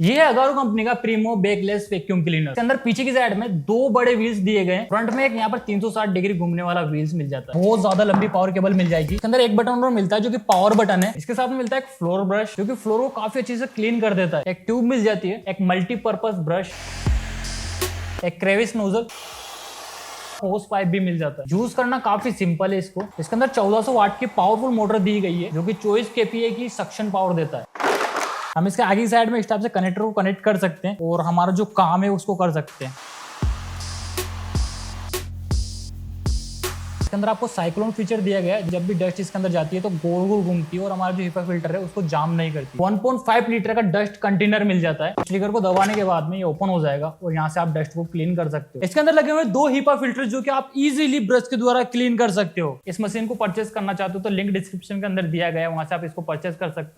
ये है अगारो कंपनी का प्रीमो बेकलेस वैक्यूम क्लीनर। इसके अंदर पीछे की साइड में दो बड़े व्हील्स दिए गए हैं। फ्रंट में एक यहाँ पर 360 डिग्री घूमने वाला व्हील्स मिल जाता है। बहुत ज्यादा लंबी पावर केबल मिल जाएगी। इसके अंदर एक बटन और मिलता है जो कि पावर बटन है। इसके साथ में मिलता है एक फ्लोर ब्रश जो कि फ्लोर को काफी अच्छे से क्लीन कर देता है। एक ट्यूब मिल जाती है, एक मल्टीपर्पज ब्रश, एक क्रेविस नोजल, होस पाइप भी मिल जाता है। यूज करना काफी सिंपल है इसको। इसके अंदर 1400 वाट की पावरफुल मोटर दी गई है जो कि 24 kPa की सक्शन पावर देता है। हम इसके आगे की साइड में इस टाइप से कनेक्टर को कनेक्ट कर सकते हैं और हमारा जो काम है उसको कर सकते हैं। इसके अंदर आपको साइक्लोन फीचर दिया गया है। जब भी डस्ट इसके अंदर जाती है तो गोल गोल घूमती है और हमारा जो HEPA फिल्टर है उसको जाम नहीं करती। 1.5 लीटर का डस्ट कंटेनर मिल जाता है। ट्रिगर को दबाने के बाद में ये ओपन हो जाएगा और यहाँ से आप डस्ट को क्लीन कर सकते हो। इसके अंदर लगे हुए 2 HEPA फिल्टर जो कि आप इजीली ब्रश के द्वारा क्लीन कर सकते हो। इस मशीन को परचेस करना चाहते हो तो लिंक डिस्क्रिप्शन के अंदर दिया गया है, वहां से आप इसको परचेस कर सकते हो।